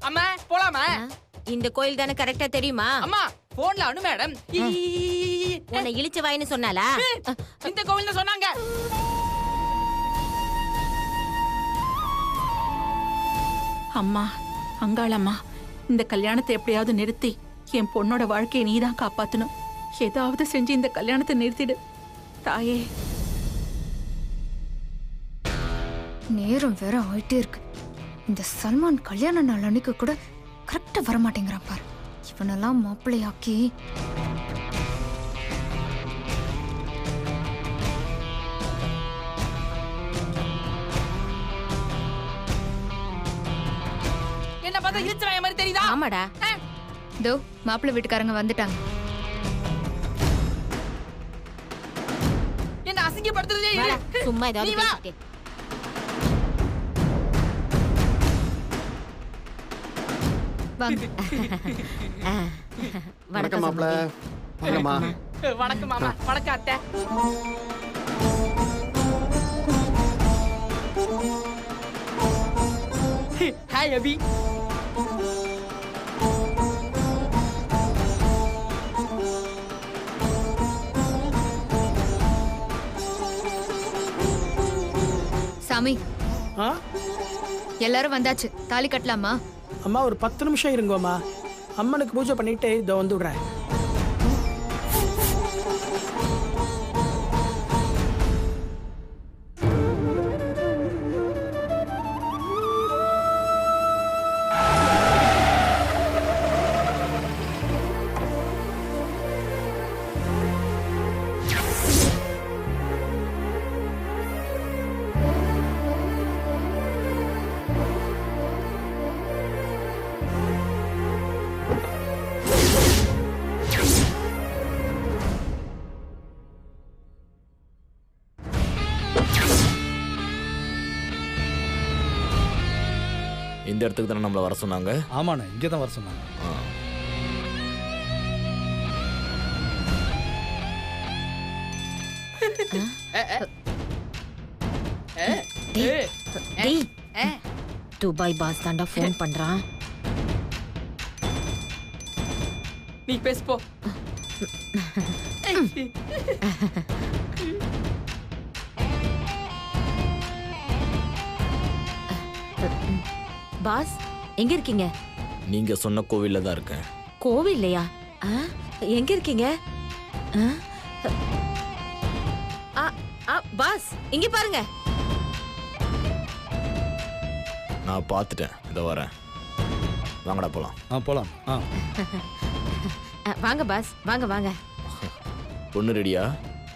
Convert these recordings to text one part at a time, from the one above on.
அம்மா போலாமா? இந்த கோயில் தானே கரெக்டா தெரியுமா? அம்மா போன்ல அனு மேடம் உன்னை இழிச்ச வாயின்னு சொன்னாலா? இந்த கோவில் தான் சொன்னாங்க. அம்மா அங்காளம்மா, இந்த கல்யாணத்தை எப்படியாவது நிறுத்தி என் பொண்ணோட வாழ்க்கையை நீதான் காப்பாத்தணும். ஏதாவது செஞ்சு இந்த கல்யாணத்தை நிறுத்திடு தாயே. நேரம் வேற ஆயிட்டே இருக்கு. இந்த சல்மான் கல்யாண நாள் அன்னைக்கு கூட கரெக்டா வரமாட்டேங்கிறான் பாரு. இவனெல்லாம் மாப்பிள்ளையாக்கி என்ன பார்த்தா இழுச்ச வாய மாதிரி தெரியுதா? ஆமாடா. தோ மாப்பிள்ளை வீட்டுக்காரங்க வந்துட்டாங்க. என்ன அசிங்கப்படுத்துறதே இல்ல. சும்மா ஏதாவது நீ வா. பேசிட்டே. வாங்க. வணக்கம் மாப்ள. வணக்கம்மா. வணக்கம் மாமா. வணக்கம் அத்தை. ஹாய் அபி. சாமி ஆ எல்லாரும் வந்தாச்சு. தாலி கட்டலாமா? அம்மா ஒரு 10 நிமிஷம் இருங்கோம்மா. அம்மனுக்கு பூஜை பண்ணிட்டு இதோ வந்து விடுறேன். இந்த இடத்துக்கு தானே நம்மளை வர சொன்னாங்க? ஆமாண்ணே, இங்கே தான் வர சொன்னாங்க. டேய், துபாய் பாஸ் தாண்டா ஃபோன் பண்றான். நீ பேசு போ. பாஸ் எங்க இருக்கீங்க? நீங்க சொன்ன கோவில்ல தான் இருக்கேன். கோவில்லையா? எங்க இருக்கீங்க? பாஸ் இங்க பாருங்க. நான் பார்த்துட்டேன், இதோ வரேன். வாங்கடா போலாம். போலாம். வாங்க பாஸ், வாங்க வாங்க. பொண்ணு ரெடியா?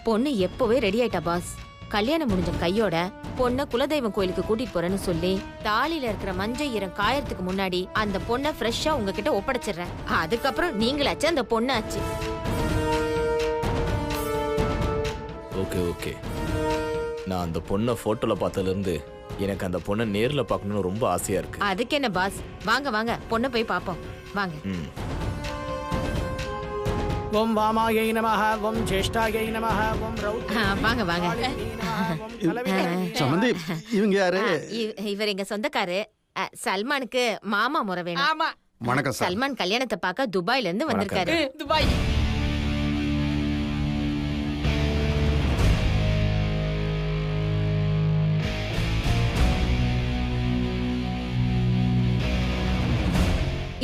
பொண்ணு எப்பவே ரெடி ஆயிட்டா பாஸ். கல்யாணம் முடிஞ்ச கையோட பொண்ண குலதெய்வம் கோயிலுக்கு கூட்டிட்டு போறேன்னு சொல்லி தாலியில இருக்கிற மஞ்சள் ஈரம் காயறதுக்கு முன்னாடி அந்த பொண்ணை ஃப்ரெஷ்ஷா உங்ககிட்ட ஒப்படைச்சிடுறேன். அதுக்கப்புறம் நீங்களாச்சு அந்த பொண்ணாச்சு. Okay okay. நான் அந்த பொண்ணை போட்டோல பார்த்ததுல இருந்து எனக்கு அந்த பொண்ணை நேர்ல பார்க்கணும்னு ரொம்ப ஆசையா இருக்கு. அதுக்கு என்ன பாஸ், வாங்க வாங்க பொண்ணை போய் பாப்போம் வாங்க. ஓம் வாமாயை நமஹ, ஓம் ஜேஷ்டாயை நமஹ, ஓம் வாங்க வாங்க. சமந்தி, இவங்க யாரு? இவர் எங்க சொந்தக்காரு. சல்மானுக்கு மாமா முறை வேணும். ஆமா. வணக்கம் சார். சல்மான் கல்யாணத்தை பார்க்க துபாயில இருந்து வந்திருக்காரு. துபாய்.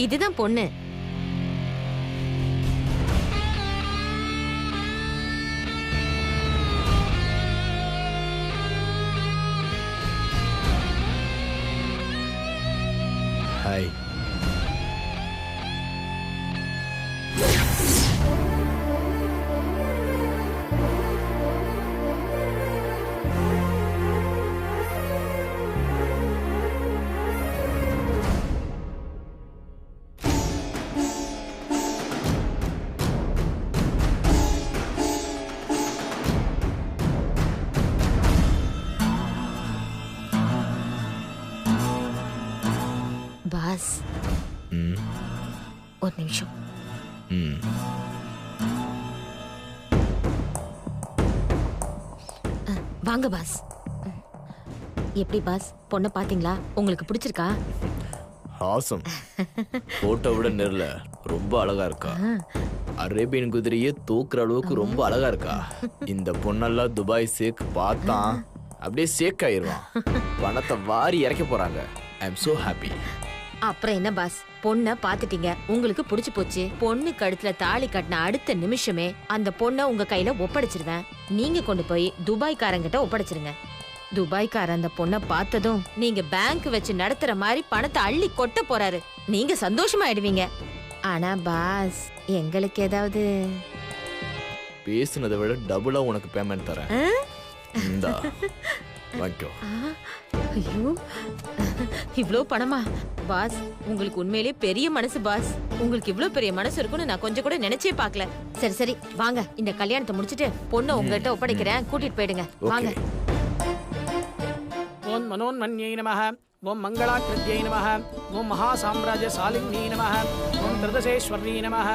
இதுதான் பொண்ணு. ஹாய். பாஸ் ஒரு நிமிஷம். வாங்க பாஸ். எப்படி பாஸ், பொண்ணை பாத்தீங்களா? உங்களுக்கு பிடிச்சிருக்கா? ஆசம். போட்டோ விட நேர்ல ரொம்ப அழகா இருக்கா. அரேபியன் குதிரையே தூக்குற அளவுக்கு ரொம்ப அழகா இருக்கா. இந்த பொண்ணெல்லாம் துபாய் சேக் பார்த்தான் அப்படியே சேக் ஆயிருவான். பணத்தை வாரி இறக்க போறாங்க. I am so happy. அப்புறம் என்ன பாஸ், பொண்ண பாத்துட்டீங்க, உங்களுக்கு புடிச்சு போச்சு. பொண்ணு கழுத்துல தாலி கட்டின அடுத்த நிமிஷமே அந்த பொண்ணை உங்க கையில ஒப்படைச்சிருவேன். நீங்க கொண்டு போய் துபாய்க்காரங்கிட்ட ஒப்படைச்சிருங்க. துபாய்க்கார அந்த பொண்ணை பார்த்ததும் நீங்க பேங்க் வச்சு நடத்துற மாதிரி பணத்தை அள்ளி கொட்ட போறாரு. நீங்க சந்தோஷமாயிடுவீங்க. ஆனா பாஸ், எங்களுக்கு ஏதாவது பேசுனதை விட டபுளா உனக்கு பேமெண்ட் தரேன். இந்தா வாங்கிக்கோ. ஐயோ, இவ்ளோ பணமா? பாஸ், உங்களுக்கு உண்மையிலேயே பெரிய மனசு பாஸ். உங்களுக்கு இவ்ளோ பெரிய மனசு இருக்குன்னு நான் கொஞ்சம் கூட நினைச்சே பார்க்கல. சரி சரி, வாங்க இந்த கல்யாணத்தை முடிச்சிட்டு பொண்ணை உங்ககிட்ட ஒப்படைக்கிறேன். கூட்டிட்டு போயிடுங்க. வாங்க. ஓம் மனோன்மன்யை நமः. ஓம் மங்களாக்கிருத்யை நமः. ஓம் மகாசாம்ராஜ்ய சாலின்யை நமः. ஓம் திருதசேஸ்வர்யை நமः.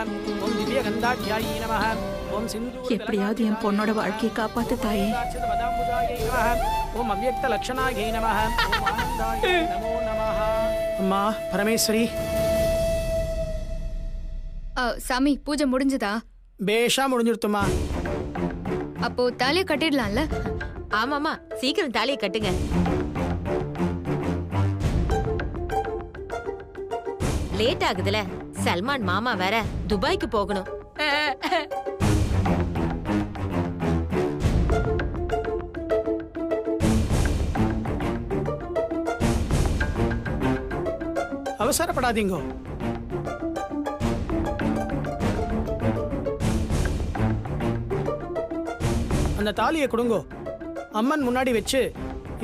ஓம் திவ்யகந்தாட்யாயை நமः. ஓம் சிந்தூர எப்படியாவது என் பொண்ணோட வாழ்க்கையை காப்பாத்து தாயே. பதாம்புஜாயை நமः. ஓம் அவ்யக்த லக்ஷணாயை நமः. ஓம் ஆனந்தாயை நமோ நமः. அம்மா பரமேஸ்வரி. சாமி, பூஜை முடிஞ்சதா? பேஷா முடிஞ்சிருத்துமா. அப்போ தாலியை கட்டிடலாம்ல? ஆமாமா, சீக்கிரம் தாலியை கட்டுங்க. லேட் ஆகுதுல. சல்மான் மாமா வேற துபாய்க்கு போகணும். அவசரப்படாதீங்க. அந்த தாலியை கொடுங்கோ. அம்மன் முன்னாடி வச்சு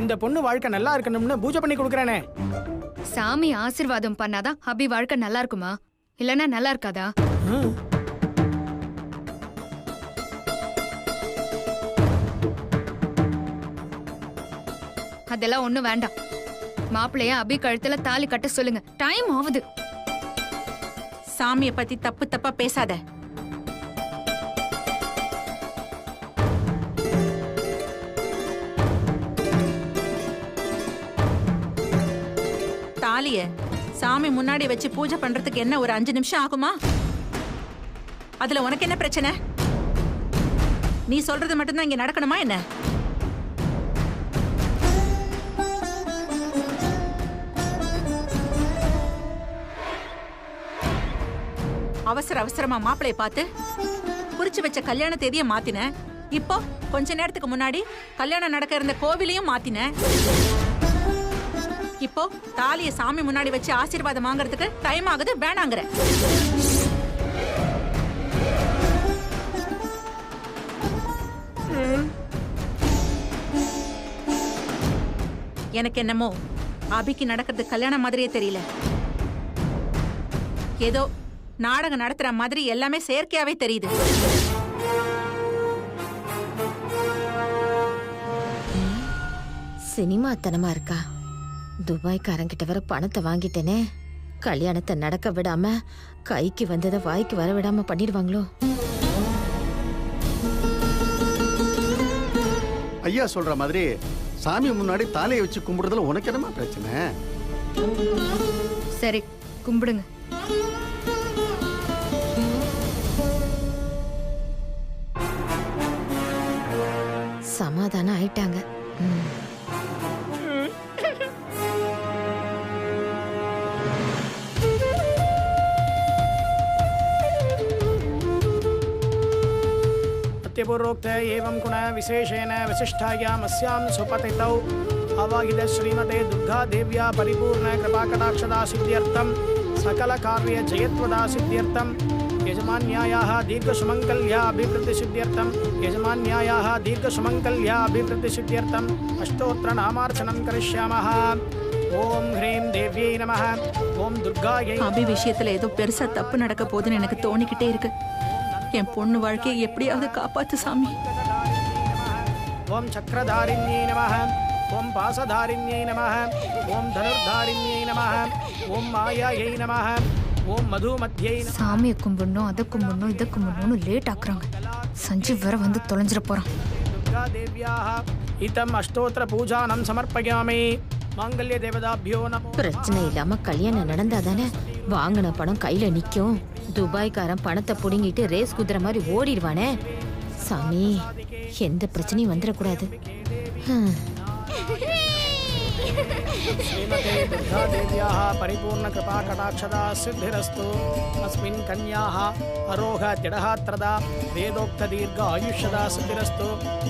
இந்த பொண்ணு வாழ்க்கை நல்லா இருக்கணும்னு பூஜை பண்ணி கொடுக்கறேனே. சாமி ஆசீர்வாதம் பண்ணாதான் அபி வாழ்க்கை நல்லா இருக்குமா? இல்லனா நல்லா இருக்காதா? அதெல்லாம் ஒண்ணும் வேண்டாம். மாப்பிள்ளைய அபி கழுத்துல தாலி கட்ட சொல்லுங்க. டைம் ஆகுது. சாமியை பத்தி தப்பு தப்பா பேசாத. தாலிய சாமி முன்னாடி வச்சு பூஜை பண்றதுக்கு என்ன ஒரு 5 நிமிஷம் ஆகுமா? அதுல உனக்கு என்ன பிரச்சனை? நீ சொல்றது மட்டும்தான் இங்க நடக்கணுமா என்ன? அவசர அவசரமா மாப்பிளைய பார்த்து குறிச்சு வச்ச கல்யாண தேதியை மாத்தின. இப்போ கொஞ்ச நேரத்துக்கு முன்னாடி கல்யாணம் நடக்க இருந்த கோவிலையும் மாத்தின. இப்போ தாலிய சாமி முன்னாடி வச்சு ஆசீர்வாதம் வாங்குறதுக்கு டைம் ஆகுது வேணாங்கிற. எனக்கு என்னமோ அபிக்கு நடக்கிறது கல்யாணம் மாதிரியே தெரியல. ஏதோ நாடகம் நடத்துற மாதிரி எல்லாமே செயற்கையாவே தெரியுது. சினிமா தனமா இருக்கா? துபாய்க்காரங்கிட்ட வர பணத்தை வாங்கிட்டேனே, கல்யாணத்தை நடக்க விடாம கைக்கு வந்ததை வாய்க்கு வர விடாம பண்ணிடுவாங்களோ? ஐயா சொல்ற மாதிரி சாமி முன்னாடி தாலியை வச்சு கும்பிடுறதுல உனக்கு என்னமா பிரச்சனை? சரி, கும்பிடுங்க. சமாதானம் ஆயிட்டாங்க. सत्यपूर्वोक्त एवं गुण विशेषेण विशिष्टायाम् अस्यां सुपतितौ आवाहित श्रीमते दुर्गा देव्या परिपूर्ण कृपाकटाक्षदा सिद्ध्यर्थं सकल कार्य जयत्वदा सिद्ध्यर्थं यजमान्यायाः दीर्घसुमङ्गल्या अभिवृद्धि सिद्ध्यर्थं यजमान्यायाः दीर्घसुमङ्गल्या अभिवृद्धि सिद्ध्यर्थम् अष्टोत्तर नामार्चनं करिष्यामः. ओम ह्रीं देव्यै नमः. ओम दुर्गायै. அபி விஷயத்துல ஏதோ பெருசா தப்பு நடக்க போகுதுன்னு எனக்கு தோணிக்கிட்டே இருக்கு. என் பொண்ணு வாழ்க்கையை எப்படியாவது காப்பாத்து சாமி. ओम चक्रधारिण्यै नमः. ओम पाशधारिण्यै नमः. ओम धनुर्धारिण्यै नमः. ओम मायायै नमः. ओम मधुमत्यै नमः. சாமியை கும்பிடணும், அதை கும்பிடணும், இதை கும்பிடணும்னு லேட் ஆக்குறாங்க. சஞ்சீவ் வேற வந்து தொலைஞ்சிட போறான். दुर्गा देव्याः इतम् अष्टोत्तर पूजानं समर्पयामि. மாங்கல்ய தேவதாபியோ நமோ. பிரச்சனை இல்லாம கல்யாணம் நடந்தாதானே வாங்கின பணம் கையில நிக்கும். துபாய்க்காரன் பணத்தை புடுங்கிட்டு ரேஸ் குதிரை மாதிரி ஓடிடுவானே. சாமி, எந்த பிரச்சனையும் வந்துடக்கூடாது. श्रीमते दुर्गादेव्याः परिपूर्णकृपाकटाक्षदा सिद्धिरस्तु। अस्मिन् कन्याः अरोह जडहात्रदा वेदोक्तदीर्घ आयुष्यदा सिद्धिरस्तु।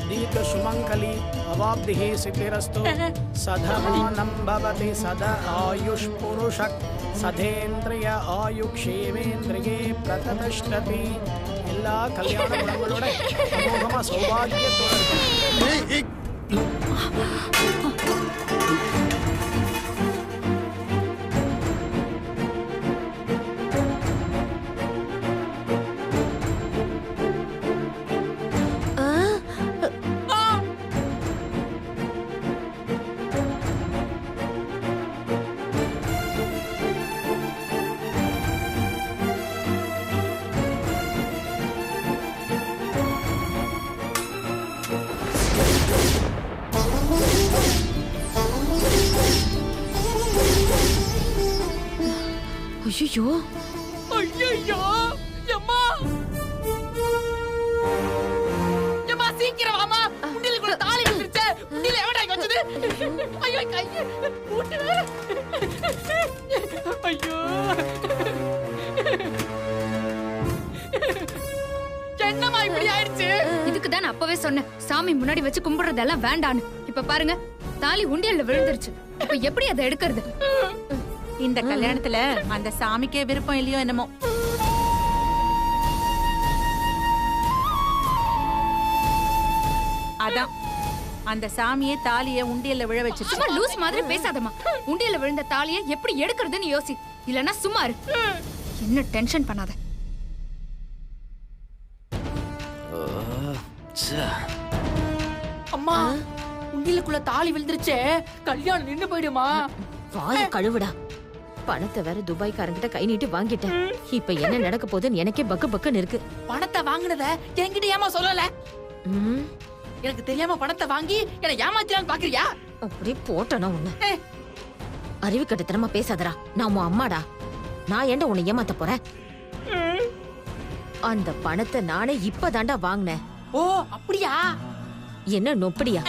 दीर्घसुमङ्गली अवाब्धिः सिद्धिरस्तु। सधमानं भवति सद आयुष्पुरुषः सधेन्द्रिय आयुक्षेवेन्द्रिये प्रततिष्ठति। எல்லா கல்யாண குணங்களோட அமோகமா சௌபாகியத்தோட ஐயோ ஐயோ அம்மா அம்மா சீக்கிரம் வாமா. உண்டியலுக்குள்ள தாலி விழுந்துருச்சு. உண்டியல எவடா இங்க வச்சது? ஐயோ கை ஊட்டு. ஐயோ என்னம்மா இப்படி ஆயிடுச்சு? இதுக்கு தான் அப்பவே சொன்னேன், சாமி முன்னாடி வச்சு கும்பிடுறதெல்லாம் வேண்டான்னு. இப்ப பாருங்க, தாலி உண்டியல்ல விழுந்துருச்சு. இப்ப எப்படி அதை எடுக்கிறது? இந்த கல்யாணத்துல அந்த சாமிக்கே விருப்பம் இல்லையோ என்னமோ. அதான் அந்த சாமியே தாலிய உண்டியல்ல விழ வச்சு. சும்மா லூஸ் மாதிரி பேசாதம்மா. உண்டியல்ல விழுந்த தாலியை எப்படி எடுக்கிறதுன்னு யோசி, இல்லனா சும்மா இரு. என்ன டென்ஷன் பண்ணாத. அம்மா உண்டியலுக்குள்ள தாலி விழுந்துருச்சே. கல்யாணம் நின்னு போயிடுமா? வாய கழுவுடா. பணத்தை வேற துபாய்க்காரங்கிட்ட கை நீட்டி வாங்கிட்டேன். இப்ப என்ன நடக்க போகுதுன்னு எனக்கே பக்கு பக்குன்னு இருக்கு. பணத்தை வாங்குனத என்கிட்ட ஏமா சொல்லல? எனக்கு தெரியாம பணத்தை வாங்கி என்ன ஏமாத்தலான்னு பாக்குறியா? அப்படியே போட்டனா உன்ன. அறிவு கட்டத்தனமா பேசாதடா. நான் உன் அம்மாடா. நான் ஏன்டா உன்னை ஏமாத்த போறேன்? அந்த பணத்தை நானே இப்பதான்டா வாங்கினேன். ஓ அப்படியா? என்ன நொப்படியா?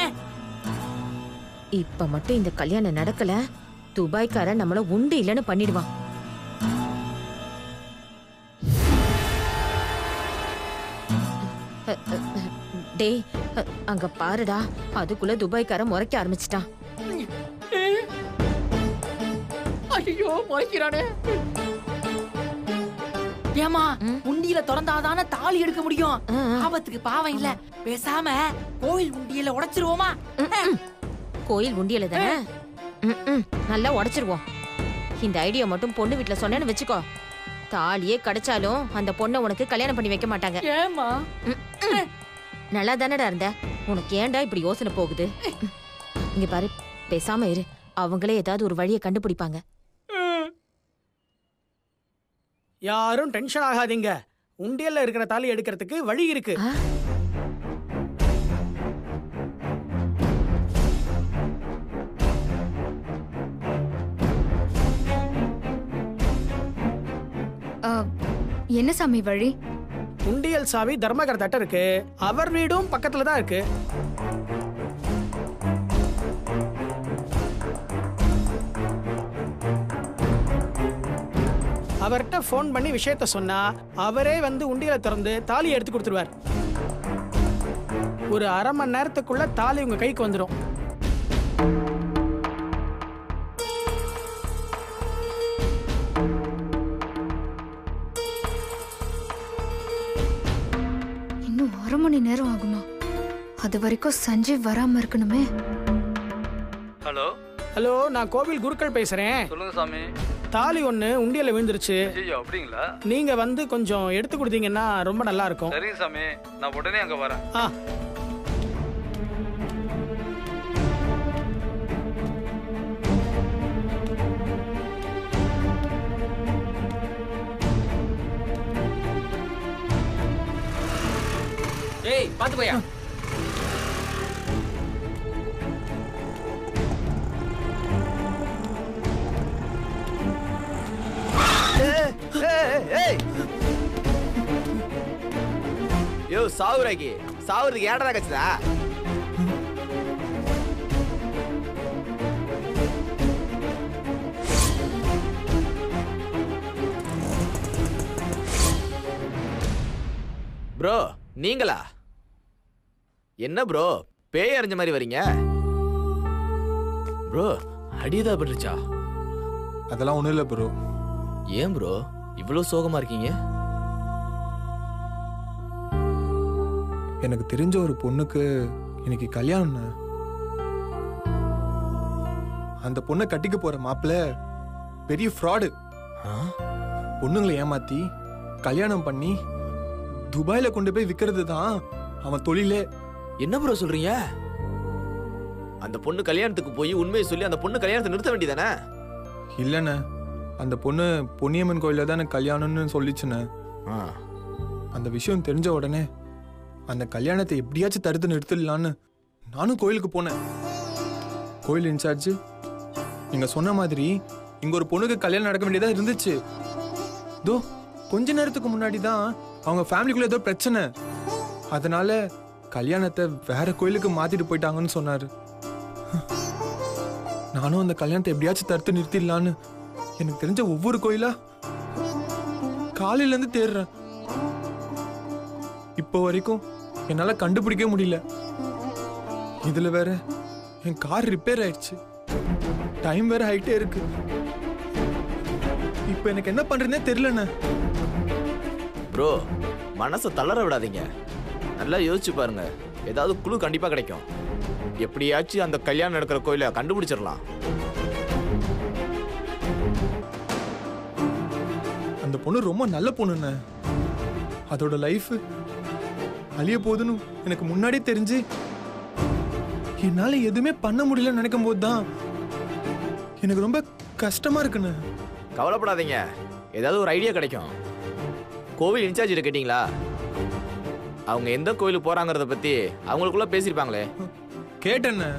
இப்ப மட்டும் இந்த கல்யாணம் நடக்கல, துபாய்க்காரன் நம்மள உண்டு இல்லன்னு பண்ணிடுவான். டேய், அங்க பாருடா. அதுக்குள்ள துபாய்க்காரன் முறைக்க ஆரம்பிச்சிட்டான். ஐயோ முறைக்கிறானே. ஏமா உண்டியில திறந்தாதான தாலி எடுக்க முடியும். ஆபத்துக்கு பாவம் இல்ல, பேசாம கோயில் உண்டியல உடைச்சிருவோமா? கோயில் உண்டியல தானே, நல்லா உடைச்சிருவோம். இந்த ஐடியா மட்டும் பொண்ணு வீட்டுல சொன்னேன்னு வச்சுக்கோ, தாலியே கிடைச்சாலும் அந்த பொண்ணை உனக்கு கல்யாணம் பண்ணி வைக்க மாட்டாங்க. ஏமா நல்லா தானடா இருந்த, உனக்கு ஏன்டா இப்படி யோசனை போகுது? இங்க பாரு, பேசாம இரு. அவங்களே ஏதாவது ஒரு வழியை கண்டுபிடிப்பாங்க. யாரும் டென்ஷன் ஆகாதீங்க. உண்டியல்ல இருக்கிற தாலி எடுக்கிறதுக்கு வழி இருக்கு. என்ன சாமி வழி? உண்டியல் சாவி தர்மகர் தட்ட இருக்கு. அவர் வீடும் பக்கத்துல தான் இருக்கு. அவர்கிட்ட போன் பண்ணி விஷயத்த சொன்னா அவரே வந்து உண்டியல திறந்து தாலி எடுத்து கொடுத்துருவார். ஒரு அரை மணி நேரத்துக்குள்ள தாலி உங்க கைக்கு வந்துடும். இன்னும் 1/2 மணி நேரம் ஆகுமா? அது வரைக்கும் சஞ்சீவ் வராம இருக்கணுமே. ஹலோ ஹலோ, நான் கோவில் குருக்கள் பேசுறேன். சொல்லுங்க சாமி. தாலி ஒண்ணு உண்டியல விழுந்துருச்சு. ஐயோ அப்படிங்களா? நீங்க வந்து கொஞ்சம் எடுத்து கொடுத்தீங்கன்னா ரொம்ப நல்லா இருக்கும். சரிங்க சாமி, நான் உடனே அங்க வரேன். ஏய் பாத்து போயா. ஏய் யோ சாவுறாக்கி சாவுறதுக்கு ஏடா கச்சதா ப்ரோ நீங்களா என்ன ப்ரோ பேய் அறிஞ்ச மாதிரி வரீங்க ப்ரோ அடிதா பட்டுச்சா அதெல்லாம் ஒண்ணும் இல்ல ப்ரோ ஏன் ப்ரோ இவ்வளவு சோகமா இருக்கீங்க எனக்கு தெரிஞ்ச ஒரு பொண்ணுக்கு இன்னைக்கு கல்யாணம் அந்த பொண்ணை கட்டிக்க போற மாப்பிள்ள பெரிய ஃப்ராடு பொண்ணுங்களை ஏமாத்தி கல்யாணம் பண்ணி துபாயில கொண்டு போய் விக்கிறது தான் அவன் தொழிலே என்ன ப்ரோ சொல்றீங்க அந்த பொண்ணு கல்யாணத்துக்கு போய் உண்மையை சொல்லி அந்த பொண்ணு கல்யாணத்தை நிறுத்த வேண்டியதானே இல்லண்ணே அந்த பொண்ணு பொன்னியம்மன் கோயில தான் எனக்கு கல்யாணம்னு சொல்லிச்சுண்ணே அந்த விஷயம் தெரிஞ்ச உடனே அந்த கல்யாணத்தை எப்படியாச்சும் தடுத்து நிறுத்திடலான்னு நானும் கோயிலுக்கு போனேன் கோயில் இன்சார்ஜ் நீங்க சொன்ன மாதிரி இங்க ஒரு பொண்ணுக்கு கல்யாணம் நடக்க வேண்டியதா இருந்துச்சு தோ கொஞ்ச நேரத்துக்கு முன்னாடி தான் அவங்க ஃபேமிலிக்குள்ள ஏதோ பிரச்சனை அதனால கல்யாணத்தை வேற கோயிலுக்கு மாத்திட்டு போயிட்டாங்கன்னு சொன்னாரு நானும் அந்த கல்யாணத்தை எப்படியாச்சும் தடுத்து நிறுத்திடலான்னு எனக்கு தெரிஞ்ச ஒவ்வொரு கோயிலா காலையில இருந்து தேடுறேன் இப்போ வரைக்கும் என்னால கண்டுபிடிக்க முடியல இதுல வேற என் கார் ரிப்பேர் ஆயிடுச்சு டைம் வேற ஆயிட்டே இருக்கு இப்போ எனக்கு என்ன பண்றதுனே தெரியலண்ணே ப்ரோ மனசை தளர விடாதீங்க நல்லா யோசிச்சு பாருங்க ஏதாவது குழு கண்டிப்பா கிடைக்கும் எப்படியாச்சும் அந்த கல்யாணம் நடக்கிற கோயிலை கண்டுபிடிச்சிடலாம் அந்த பொண்ணு ரொம்ப நல்ல பொண்ணுண்ணே அதோட லைஃப் அழிய போகுதுன்னு எனக்கு முன்னாடி தெரிஞ்சு என்னால எதுவுமே பண்ண முடியலன்னு நினைக்கும் போது தான் எனக்கு ரொம்ப கஷ்டமா இருக்குண்ணே கவலைப்படாதீங்க ஏதாவது ஒரு ஐடியா கிடைக்கும் கோவில் இன்சார்ஜ் கேட்டீங்களா அவங்க எந்த கோயிலுக்கு போறாங்கறத பத்தி அவங்களுக்குள்ள பேசியிருப்பாங்களே கேட்டேண்ணே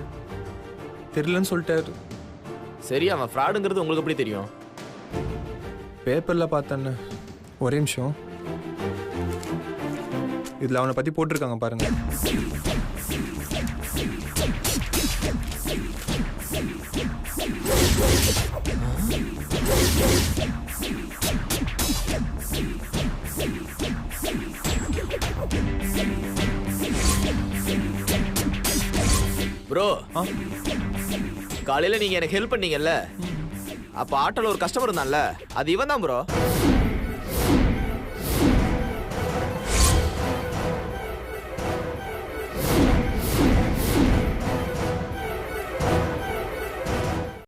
தெரியலன்னு சொல்லிட்டாரு சரி அவன் ஃப்ராடுங்கிறது உங்களுக்கு எப்படி தெரியும் பேப்பர்ல பார்த்தேண்ணே ஒரே நிமிஷம் இதுல அவனை பத்தி போட்டிருக்காங்க பாருங்க ப்ரோ காலையில நீங்க எனக்கு ஹெல்ப் பண்ணீங்கல்ல அப்ப ஆட்டோல ஒரு கஸ்டமர் இருந்தான்ல அது இவன் தான் ப்ரோ